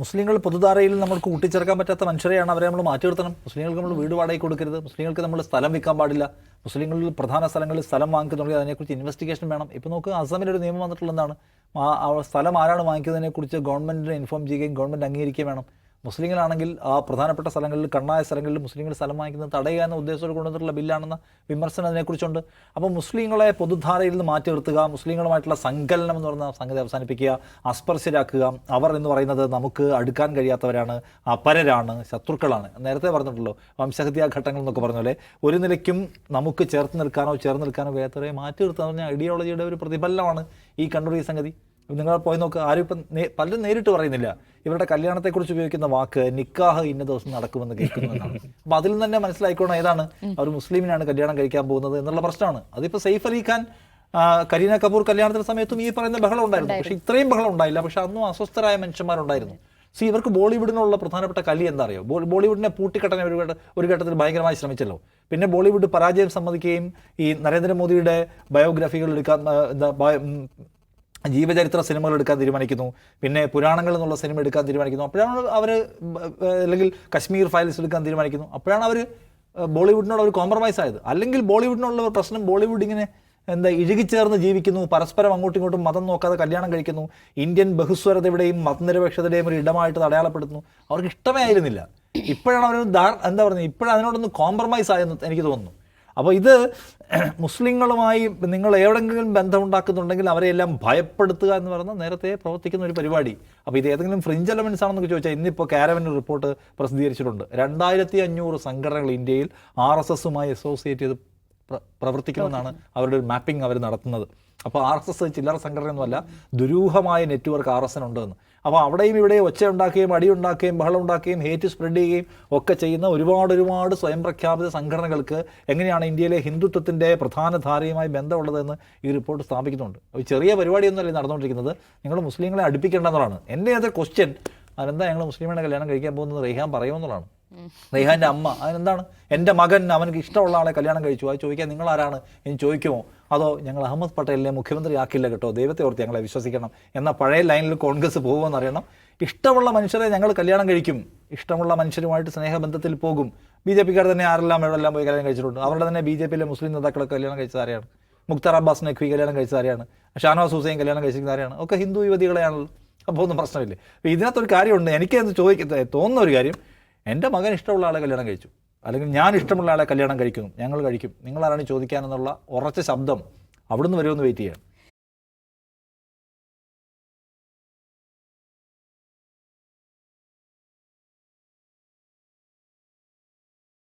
മുസ്ലിങ്ങൾ പൊതുധാരയിൽ നമുക്ക് കൂട്ടിച്ചേർക്കാൻ പറ്റാത്ത മനുഷ്യരെയാണ്, അവരെ നമ്മൾ മാറ്റി നിർത്തണം. മുസ്ലിങ്ങൾക്ക് നമ്മൾ വീട് വാടകയ്ക്ക് കൊടുക്കരുത്, മുസ്ലിങ്ങൾക്ക് നമ്മൾ സ്ഥലം വിൽക്കാൻ പാടില്ല, മുസ്ലിങ്ങളിൽ പ്രധാന സ്ഥലങ്ങളിൽ സ്ഥലം വാങ്ങിക്കുന്നുണ്ടെങ്കിൽ അതിനെക്കുറിച്ച് ഇൻവെസ്റ്റിഗേഷൻ വേണം. ഇപ്പോൾ നോക്ക്, അസമിലൊരു നിയമം വന്നിട്ടുള്ളതാണ്, സ്ഥലം ആരാണ് വാങ്ങിക്കുന്നതിനെക്കുറിച്ച് ഗവൺമെൻറ്റിനെ ഇൻഫോം ചെയ്യുകയും ഗവൺമെൻറ് അംഗീകരിക്കുകയും വേണം. മുസ്ലിങ്ങളാണെങ്കിൽ ആ പ്രധാനപ്പെട്ട സ്ഥലങ്ങളിൽ, കണ്ണായ സ്ഥലങ്ങളിൽ മുസ്ലിങ്ങൾ സ്ഥലം വാങ്ങിക്കുന്നത് തടയുക എന്ന ഉദ്ദേശത്തോട് കൊണ്ടുവന്നിട്ടുള്ള ബില്ലാണെന്ന വിമർശനം അതിനെക്കുറിച്ചുണ്ട്. അപ്പോൾ മുസ്ലിങ്ങളെ പൊതുധാരയിൽ നിന്ന് മാറ്റി നിർത്തുക, മുസ്ലിങ്ങളുമായിട്ടുള്ള സങ്കലനം എന്ന് പറയുന്ന സംഗതി അവസാനിപ്പിക്കുക, അസ്പർശ്യരാക്കുക. അവർ എന്ന് പറയുന്നത് നമുക്ക് അടുക്കാൻ കഴിയാത്തവരാണ്, അപരരാണ്, ശത്രുക്കളാണ്. നേരത്തെ പറഞ്ഞിട്ടുള്ളൂ, വംശഹത്യാ ഘട്ടങ്ങൾ എന്നൊക്കെ പറഞ്ഞ പോലെ ഒരു നിലയ്ക്കും നമുക്ക് ചേർന്ന് നിൽക്കാനോ കഴിയാത്തവരെ മാറ്റി നിർത്തുക എന്ന് പറഞ്ഞാൽ ഐഡിയോളജിയുടെ ഒരു പ്രതിഫലനമാണ് ഈ കണ്ണൂർ ഈ സംഗതി. നിങ്ങൾ പോയി നോക്കുക, ആരും ഇപ്പം പലരും നേരിട്ട് പറയുന്നില്ല. ഇവരുടെ കല്യാണത്തെക്കുറിച്ച് ഉപയോഗിക്കുന്ന വാക്ക് നിക്കാഹ് ഇന്ന ദിവസം നടക്കുമെന്ന് കേൾക്കുന്നതാണ്. അപ്പം അതിൽ നിന്ന് തന്നെ മനസ്സിലായിക്കോണം ഏതാണ് അവർ മുസ്ലിമിനാണ് കല്യാണം കഴിക്കാൻ പോകുന്നത് എന്നുള്ള പ്രശ്നമാണ്. അതിപ്പോൾ സെയ്ഫ് അലി ഖാൻ, കരീന കപൂർ കല്യാണത്തിന് സമയത്തും ഈ പറയുന്ന ബഹളം ഉണ്ടായിരുന്നു. പക്ഷേ ഇത്രയും ബഹളം ഉണ്ടായില്ല. പക്ഷെ അന്നും അസ്വസ്ഥരായ മനുഷ്യന്മാരുണ്ടായിരുന്നു. ഇവർക്ക് ബോളിവുഡിനുള്ള പ്രധാനപ്പെട്ട കലി എന്താ അറിയോ? ബോളിവുഡിനെ പൂട്ടിക്കെട്ടാൻ ഒരു ഘട്ടത്തിൽ ഭയങ്കരമായി ശ്രമിച്ചല്ലോ. പിന്നെ ബോളിവുഡ് പരാജയം സമ്മതിക്കുകയും ഈ നരേന്ദ്രമോദിയുടെ ബയോഗ്രാഫികൾ എടുക്കാൻ, ജീവചരിത്ര സിനിമകൾ എടുക്കാൻ തീരുമാനിക്കുന്നു, പിന്നെ പുരാണങ്ങൾ എന്നുള്ള സിനിമ എടുക്കാൻ തീരുമാനിക്കുന്നു. അപ്പോഴാണ് അവർ, അല്ലെങ്കിൽ കശ്മീർ ഫയൽസ് എടുക്കാൻ തീരുമാനിക്കുന്നു. അപ്പോഴാണ് അവർ ബോളിവുഡിനോട് ഒരു കോംപ്രമൈസ് ആയത്. അല്ലെങ്കിൽ ബോളിവുഡിനുള്ള പ്രശ്നം, ബോളിവുഡ് ഇങ്ങനെ ഇഴുകിച്ചേർന്ന് ജീവിക്കുന്നു, പരസ്പരം അങ്ങോട്ടും ഇങ്ങോട്ടും മതം നോക്കാതെ കല്യാണം കഴിക്കുന്നു, ഇന്ത്യൻ ബഹുസ്വരതയുടെയും മതനിരപേക്ഷതയുടെയും ഒരു ഇടമായിട്ട് അടയാളപ്പെടുത്തുന്നു. അവർക്ക് ഇഷ്ടമേ ആയിരുന്നില്ല. ഇപ്പോഴാണ് അവർ എന്താ പറയുന്നത്, ഇപ്പോഴതിനോടൊന്ന് കോംപ്രമൈസ് ആയെന്ന് എനിക്ക് തോന്നുന്നു. അപ്പോൾ ഇത് മുസ്ലിങ്ങളുമായി നിങ്ങൾ എവിടെയെങ്കിലും ബന്ധമുണ്ടാക്കുന്നുണ്ടെങ്കിൽ അവരെയെല്ലാം ഭയപ്പെടുത്തുക എന്ന് പറയുന്ന നേരത്തെ പ്രവർത്തിക്കുന്ന ഒരു പരിപാടി. അപ്പോൾ ഇത് ഏതെങ്കിലും ഫ്രിഞ്ച് എലമെൻസ് ആണെന്നൊക്കെ ചോദിച്ചാൽ, ഇന്നിപ്പോൾ കാരവൻ റിപ്പോർട്ട് പ്രസിദ്ധീകരിച്ചിട്ടുണ്ട്. 2500 സംഘടനകൾ ഇന്ത്യയിൽ RSSുമായി അസോസിയേറ്റ് ചെയ്ത് പ്രവർത്തിക്കുമെന്നാണ് അവരുടെ ഒരു മാപ്പിംഗ് അവർ നടത്തുന്നത്. അപ്പോൾ RSS ചില്ലറ സംഘടനയൊന്നുമല്ല, ദുരൂഹമായ നെറ്റ്വർക്ക് RSN ഉണ്ടെന്ന്. അപ്പോൾ അവിടെയും ഇവിടെയും ഒച്ച ഉണ്ടാക്കുകയും അടിയുണ്ടാക്കുകയും ബഹളം ഉണ്ടാക്കുകയും ഹേറ്റ് സ്പ്രെഡ് ചെയ്യുകയും ഒക്കെ ചെയ്യുന്ന ഒരുപാട് സ്വയം പ്രഖ്യാപിത സംഘടനകൾക്ക് എങ്ങനെയാണ് ഇന്ത്യയിലെ ഹിന്ദുത്വത്തിൻ്റെ പ്രധാന ധാരയുമായി ബന്ധമുള്ളതെന്ന് ഈ റിപ്പോർട്ട് സ്ഥാപിക്കുന്നുണ്ട്. ഒരു ചെറിയ പരിപാടിയൊന്നുമല്ല നടന്നുകൊണ്ടിരിക്കുന്നത്. നിങ്ങൾ മുസ്ലിങ്ങളെ അടുപ്പിക്കേണ്ടെന്നുള്ളതാണ് എൻ്റെ അത് ക്വസ്റ്റ്യൻ. അതെന്താ ഞങ്ങൾ മുസ്ലിമിനെ കല്യാണം കഴിക്കാൻ പോകുന്നത് റെയ്ഹാൻ പറയുമെന്നുള്ളതാണ്. റെയ്ഹാൻ്റെ അമ്മ അതിനെന്താണ്, എൻ്റെ മകൻ അവനക്ക് ഇഷ്ടമുള്ള ആളെ കല്യാണം കഴിച്ചു, അത് ചോദിക്കാൻ നിങ്ങൾ ആരാണ് എന്ന് ചോദിക്കുമോ? അതോ ഞങ്ങൾ അഹമ്മദ് പട്ടേലിനെ മുഖ്യമന്ത്രി ആക്കില്ല കേട്ടോ, ദൈവത്തെ ഓർത്ത് ഞങ്ങളെ വിശ്വസിക്കണം എന്ന പഴയ ലൈനിൽ കോൺഗ്രസ് പോകുമെന്ന് അറിയണം. ഇഷ്ടമുള്ള മനുഷ്യരെ ഞങ്ങൾ കല്യാണം കഴിക്കും, ഇഷ്ടമുള്ള മനുഷ്യരുമായിട്ട് സ്നേഹബന്ധത്തിൽ പോകും. BJP-ക്കാർ തന്നെ ആരെല്ലാം എവിടെല്ലാം പോയി കല്യാണം കഴിച്ചിട്ടുണ്ട്. അവരുടെ തന്നെ BJP-യിലെ മുസ്ലിം നേതാക്കളൊക്കെ കല്യാണം കഴിച്ചത് ആരെയാണ്? മുഖ്താർ അബ്ബാസ് നഖ്വി കല്യാണം കഴിച്ചത് ആരെയാണ്? ഷാനവാസ് ഹുസൈൻ കല്യാണം കഴിച്ചിരിക്കുന്ന ആരെയാണ്? ഒക്കെ ഹിന്ദു യുവതികളെയാണല്ലോ. അപ്പോൾ ഒന്നും പ്രശ്നമില്ല. അപ്പോൾ ഇതിനകത്തൊരു കാര്യമുണ്ട്, എനിക്ക് തോന്നുന്ന ഒരു കാര്യം, എൻ്റെ മകൻ ഇഷ്ടമുള്ള ആളെ കല്യാണം കഴിച്ചു, അല്ലെങ്കിൽ ഞാൻ ഇഷ്ടമുള്ള ആളെ കല്യാണം കഴിക്കുന്നു, ഞങ്ങൾ കഴിക്കും, നിങ്ങളാരാണ് ചോദിക്കാനെന്നുള്ള ഉറച്ച ശബ്ദം അവിടുന്ന് വരുമെന്ന് വെയിറ്റ് ചെയ്യാം.